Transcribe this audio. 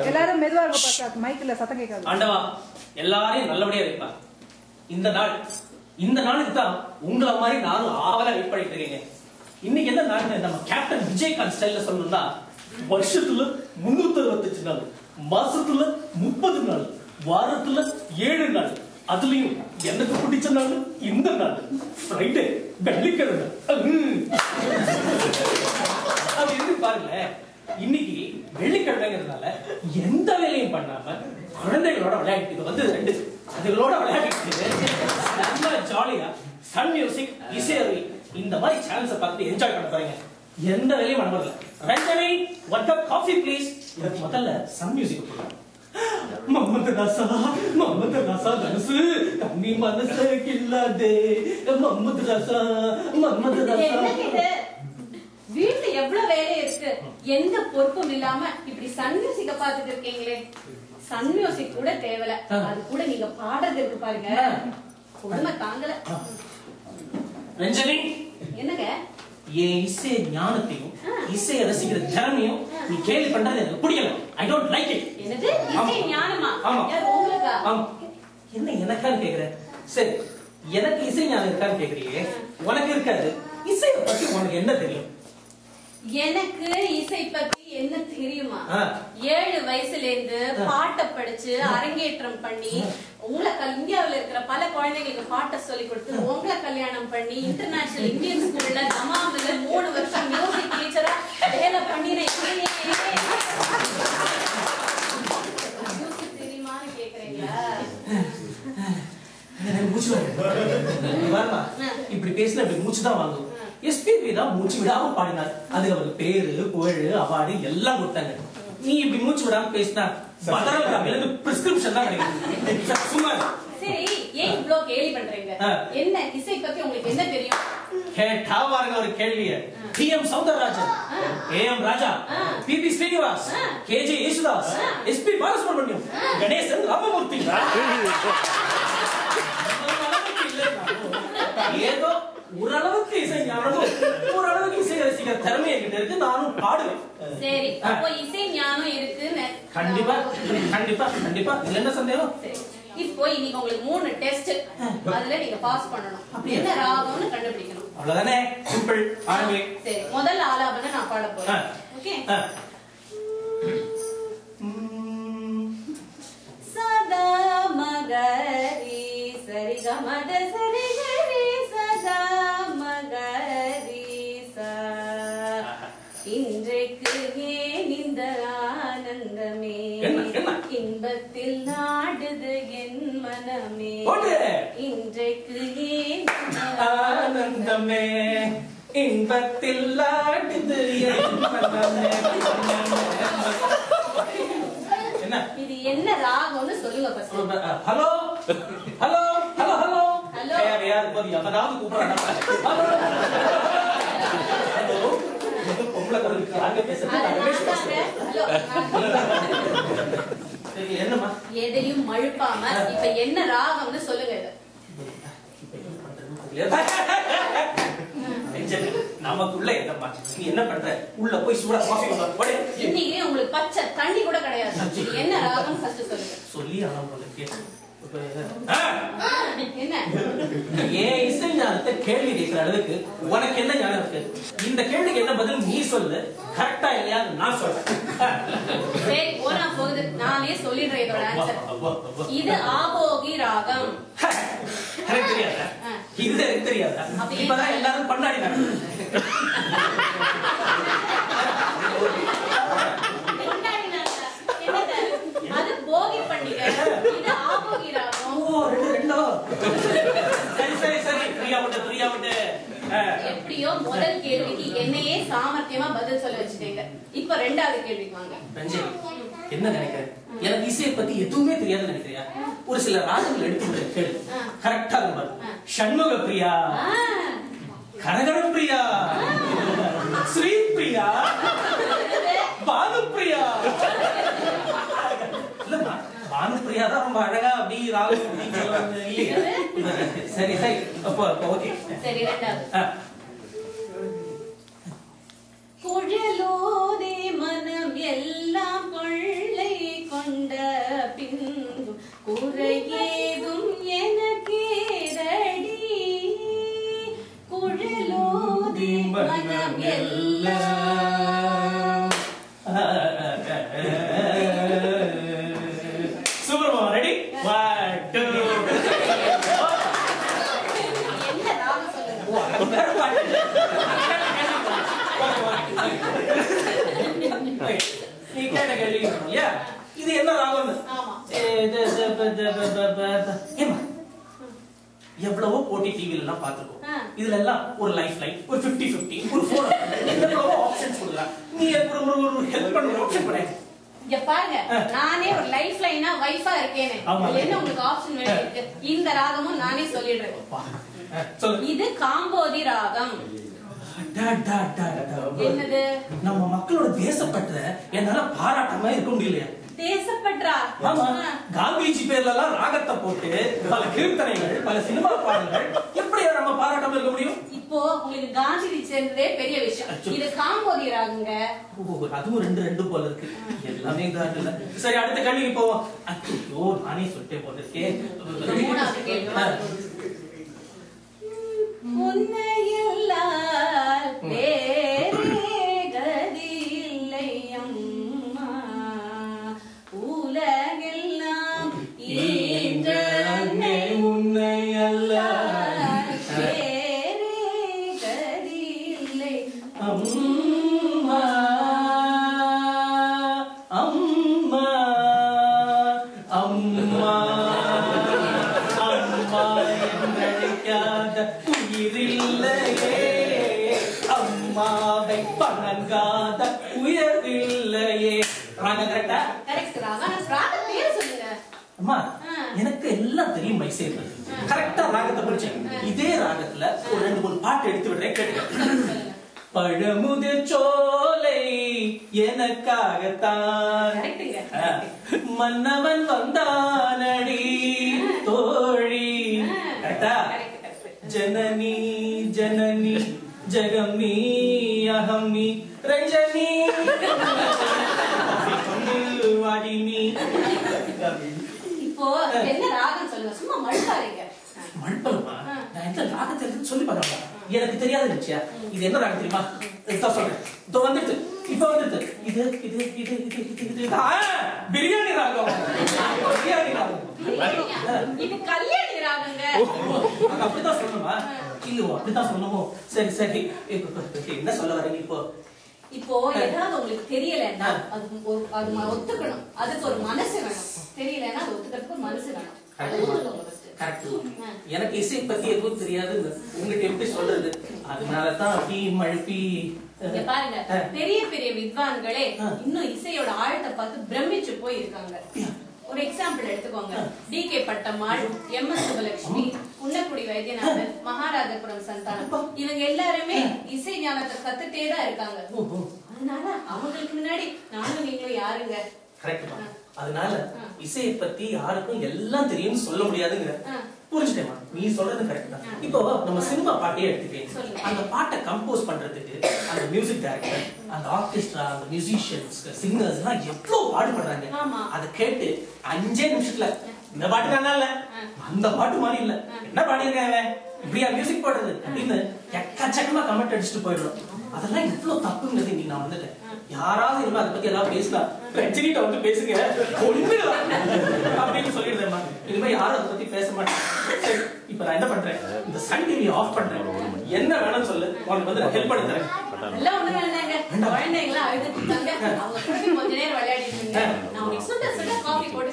எல்லாரும் மெதுவா இருக்க பாக்க மைக்ல சத்தம் கேட்காது. ஆண்டவா எல்லாரையும் நல்லபடியா வைப்பா. இந்த நாளுக்கு தான் உங்களை மாதிரி நானும் ஆவலா வெயிட் பண்ணிட்டு இருக்கேங்க. இன்னைக்கு என்ன நாள் நம்ம கேப்டன் விஜயகாந்த் ஸ்டைல்ல சொல்லணும்னா வருஷத்துல 365 நாள், மாசத்துல 30 நாள், வாரத்துல 7 நாள், அதுலயும் எனக்கு பிடிச்ச நாள் இந்த நாள் ஃப்ரைடே, வெள்ளிக்கிழமை. அது எது பாருங்க, இன்னைக்கு வெள்ளிக்கிழமைங்கிறதுனால எந்த வேலையும் பண்ணாம குழந்தைகளோட விளையாடிட்டு வந்து அதுகளோட விளையாடிட்டு நல்ல ஜாலியா சன் மியூசிக், இசையருவி இந்த மாதிரி சேனல்ஸை பார்த்து என்ஜாய் பண்ண பாருங்க. எந்த வேலையும் பண்ண முடியல. Ranjani, one cup coffee please. இதுக்கு முதல்ல சன் மியூசிக் போடுறாங்க. மம்மத ராசா தனுசு கண்ணி மனசு கில்லாதே மம்மத ராசா. வீட்டுல எவ்வளவு வேலை இருக்கு, எந்த பொறுப்பும் இல்லாம இப்படி சன் மியூசிக்க பாத்துட்டு இருக்கீங்களே. சன் மியூசிக் கூட தேவல, அது கூட நீங்க பாடுறது இருக்கு பாருங்க, உடம்ப தாங்கல. ரஞ்சனி, என்னங்க என் இசை ஞானத்தையும் இசையை ரசிக்கிற திறமையும் நீ கேள்வி பண்றது எனக்கு பிடிக்கல. I don't like it. என்னது இசை ஞானமா? உங்களுக்கா? என்ன எனக்கான்னு கேக்குற? சரி, எனக்கு இசை ஞானம் இருக்கான்னு கேக்குறீங்க. உனக்கு இருக்காது. இசையை பத்தி உனக்கு என்ன தெரியும்? எனக்கு இசை பத்தி என்ன தெரியுமா? 7 வயசுல இருந்து பாட்டை படிச்சு அரங்கேற்றம் பண்ணி உங்களை இந்தியாவில இருக்கிற பல குழந்தைங்களுக்கு பாட்டை சொல்லி கொடுத்து உங்களை கல்யாணம் பண்ணி இன்டர்நேஷனல் இந்தியன் ஸ்கூல்ல தமாமில 3 வருஷம் மியூசிக் டீச்சரா வேலை பண்ணினேன். மியூசிக் தெரியுமான்னு கேக்குறீங்களா? இப்படி பேசினா இப்படி மூச்சுதான் வாங்கும். எஸ்பிபி தான் மூச்சு விடாம பாடினார். அது அவருக்கு பேரு, புகழ், அவார்டு எல்லாம் கொடுத்தாங்க. நீ இப்படி மூச்சு விடாம பேசினா பிரிஸ்கிரிப்ஷன் தான் கிடைக்கும். சும்மா சரி, ஏன் இவ்ளோ கேலி பண்றீங்க? என்ன இசை பத்தி உங்களுக்கு என்ன தெரியும்? கேட்டா பாருங்க ஒரு கேள்விய. TM Soundararajan, AM Raja, PB Srinivas, KJ Yesudas, SP Balasubrahmanyam, Ganesan, Ramamurthy. ஏதோ ஓரளவுக்கு இசை ஞானம், ஓரளவுக்கு இசை ரசிக்கிற திறமை என்கிட்ட இருக்கு. நானும் பாடுவேன். சரி, அப்போ இசை ஞானம் இருக்குன்னு கண்டிப்பா கண்டிப்பா கண்டிப்பா. இதுல என்ன சந்தேகம்? இப்போ இன்னைக்கு உங்களுக்கு 3 டெஸ்ட், அதுல நீங்க பாஸ் பண்ணணும். என்ன ராகம்னு கண்டுபிடிக்கணும். அவ்வளவுதானே, சிம்பிள். ஆரம்பி. சரி, முதல் ஆலாபனை நான் பாட போறேன். ஓகே. சதா மகரி சரி கமத சரி கரி சதா மகரி சா. இன்றைக்கு ஏன் இந்த ஆனந்தமே, இன்பத்தில் நாடுது என் மனமே. இன்றைக்கு ஏன் ஆனந்தமே, இன்பத்தில் நாடுது என் மனமே. என்ன இது என்ன ராகம்னு சொல்லுங்க first. Hello hello hello hello hello. யார் போய் அவனாவது கூப்பிடுறானா? Hello hello. இது பொம்பளை கருவிக்கு யாருங்க பேசுறது? ரமேஷ் பேசுறேன். சரி, என்னம்மா? எதையும் மழுப்பாம இப்ப என்ன ராகம்னு சொல்லுங்க. நமக்குள்ள என்னம்மா, நீ என்ன பண்ற? உள்ள போய் சூடா காஃபி கொண்டு வா. இன்னைக்கு உங்களுக்கு பச்சை தண்ணி கூட கிடையாது. என்ன ராகம் ஃபர்ஸ்ட் சொல்லுங்க. சொல்லி அவங்களுக்கு கேட்டு என்ன ஏன் இசை ஞானத்தை கேள்வி கேட்கிற அளவுக்கு உனக்கு என்ன ஞானம் இருக்கு? இந்த கேள்விக்கு என்ன பதில் நீ சொல்லு. கரெக்டா இல்லையா நான் சொல்றேன். சரி, போனா போகுது, நானே சொல்லிடுறேன் இதோட ஆன்சர். இது ஆபோகி ராகம். எனக்கு தெரியாதா? இது எனக்கு தெரியாதா? இப்பதான் எல்லாரும் கொண்டாடினாங்க. அது போகி பண்டிகை, இது ஆபோகி ராகம். சரி சரி சரி, பிரியா விட்டு. எப்படியோ முதல் கேள்விக்கு என்னையே சாமர்த்தியமா பதில் சொல்ல வச்சுட்டீங்க. இப்ப 2வது கேள்விக்கு வாங்க. ரஞ்சனி, என்ன நினைக்கிற? எனக்கு இசையை பத்தி எதுவுமே தெரியாதுன்னு நினைக்கிறியா? ஒரு சில ராகங்கள் எடுத்து கேளு, கரெக்டா இருக்கும். சண்முக பிரியா, கனகர பிரியா, ஸ்ரீ பிரியா, பானு பிரியா. இல்லம்மா, பானு பிரியா தான் ரொம்ப அழகா அப்படி ராகம் இல்லையா? சரி சரி, அப்போ ஓகே. சரி, 2வது. குழலோதே மனம் எல்லாம் கொள்ளை குறையேதும் எனக்கேதடி குழலோதி மனம் எல்லாம். சூப்பர் மாமா, ரெடி? 1 2 என்ன ராகம் சொல்லுங்க. நீ கேட்ட கேள்வி இது என்ன ராகம்? ஆமா. எவ்வளவோ போட்டி டிவில எல்லாம் பாத்துருக்கோம். இதுல எல்லாம் ஒரு லைஃப் லைன், ஒரு 50-50, ஒரு 400 எவ்வளவோ ஆப்ஷன்ஸ் கொடுக்குறாங்க. நீ ஒரு ஹெல்ப் பண்ண ஒரு ஆப்ஷன் பண்ணு. இங்க பாருங்க, நானே ஒரு லைஃப் லைனா வைஃபா இருக்கேனே. இதுல என்ன உங்களுக்கு ஆப்ஷன் வேணும் இருக்கு? இந்த ராகமும் நானே சொல்லிடுறேன். இது காம்போதி ராகம். என்னது? நம்ம மக்களோட தேசப்பற்ற என்னால பாராட்டாம இருக்க முடியலையா? தேசப்பற்றா? ஆமா, காந்திஜி பேர்ல எல்லாம் ராகத்தை போட்டு பல கீர்த்தனைகள், பல சினிமா பாடல்கள், எப்படி நம்ம பாராட்டாம இருக்க முடியும்? இப்போ உங்களுக்கு காந்திஜி சேர்ந்ததே பெரிய விஷயம். இது காம்போதி ராகங்க. அதுவும் 2 போல இருக்கு. எல்லாமே காந்தி இல்ல. சரி, அடுத்த கேள்விக்கு போவோம். ஐயோ, நானே சொல்லிட்டே போயிருக்கேன். மூணாவது கேள்வி. உன்னையெல்லாம் வேறே கதி இல்லை அம்மா, உலகெல்லாம் ஈன்ற அன்னை உன்னையெல்லாம் வேறே கதி இல்லை அம்மா, அம்மா, அம்மா, அம்மா என்றழைக்காத உயிரில்லையே, அம்மாவை வணங்காத உயர்வில்லையே. ராகம் கரெக்டா? கரெக்ட் ராகம். ராகம் பேர் சொல்லுங்க. அம்மா, எனக்கு எல்லாம் தெரியும் மை சேர்ந்தது. கரெக்டா ராகத்தை படிச்சேன். இதே ராகத்துல ஒரு 2-3 பாட்டு எடுத்து விடுறேன், கேட்டுக்க. பழமுதிர் சோலை எனக்காகத்தான் மன்னவன் வந்தானடி தோழி. கரெக்டா? ஜனனி ஜனனி ஜகமி அகமி ரஞ்சனி வாடினி. இப்போ என்ன ராகம் சொல்லுங்க, சும்மா மழுப்பாருங்க. மழுப்பலமா? நான் என்ன ராகத்தை சொல்லி பாருங்க. எனக்கு தெரியாத இருந்துச்சியா? இது என்ன ராகம் தெரியுமா? இதான் சொல்றேன். இதோ வந்துட்டு, இப்ப வந்துட்டு. இது இது இது இது இது பிரியாணி ராகம். பிரியாணி ராகம். இது கல்யாணி ராகங்க. அப்படிதான் சொல்லணுமா? இல்லையோ, அப்படிதான் சொல்லணுமோ? சரி சரி, என்ன சொல்ல வரீங்க இப்போ? இப்போ ஏதாவது உங்களுக்கு தெரியலன்னா அது ஒத்துக்கணும். அதுக்கு ஒரு மனசு வேணும். தெரியலன்னா அது ஒத்துக்கிறதுக்கு ஒரு மனசு வேணும். எனக்கு இசை பத்தி எதுவும் தெரியாது, உங்களுக்கு எப்படி சொல்றது? அதனாலதான் அப்படி மழுப்பி. பாருங்க, பெரிய பெரிய வித்வான்களே இன்னும் இசையோட ஆழத்தை பார்த்து பிரமிச்சு போய் இருக்காங்க. ஒரு எக்ஸாம்பிள் எடுத்துக்கோங்க. டி.கே. பட்டம்மாள், எம்.எஸ். சுபலட்சுமி, குன்னக்குடி வைத்தியநாதன், மகாராஜபுரம் சந்தானம், இவங்க எல்லாருமே இசை ஞானத்தை கத்துட்டே தான் இருக்காங்க. அதனால அவங்களுக்கு முன்னாடி நானும் நீங்களும் யாருங்க? அதனால இசையை பத்தி யாருக்கும் எல்லாம் தெரியும்னு சொல்ல முடியாதுங்க. புரிஞ்சுட்டேமா, நீ சொல்றது கரெக்ட் தான். இப்போ நம்ம சினிமா பாட்டையே எடுத்துக்கேன். அந்த பாட்டை கம்போஸ் பண்றதுக்கு அந்த மியூசிக் டைரக்டர், அந்த ஆர்கெஸ்ட்ரா, அந்த மியூசிஷியன்ஸ், சிங்கர்ஸ் எல்லாம் எவ்வளவு பாடுபடுறாங்க. அதை கேட்டு 5 நிமிஷத்துல இந்த பாட்டு நல்லா இல்ல, அந்த பாட்டு மாதிரி இல்ல, என்ன பாடிருக்காங்க, இப்படியா மியூசிக் போடுறது அப்படின்னு எக்கச்சக்கமா கமெண்ட் அடிச்சுட்டு போயிடுறோம். அதெல்லாம் இவ்வளவு தப்புங்கிறது இன்னைக்கு நான் வந்துட்டேன். யாராவது இருந்தா அதை பத்தி ஏதாவது பேசினா ரஜினிட்ட வந்து பேசுங்க அப்படின்னு சொல்லிடுறேன். இனிமே யாரும் அதை பத்தி பேச மாட்டேன். சரி, இப்ப நான் என்ன பண்றேன், இந்த சன் டிவி ஆஃப் பண்றேன். என்ன வேணும்னு சொல்லு, உனக்கு வந்து நான் ஹெல்ப் பண்ணி தரேன். எல்லாம் ஒண்ணு வேண்டாங்க. குழந்தைங்களா அழுதுட்டு இருக்காங்க. அவங்க கூட கொஞ்ச நேரம் விளையாடிட்டு இருங்க. நான் உங்களுக்கு சுட சுட காஃபி போட்டு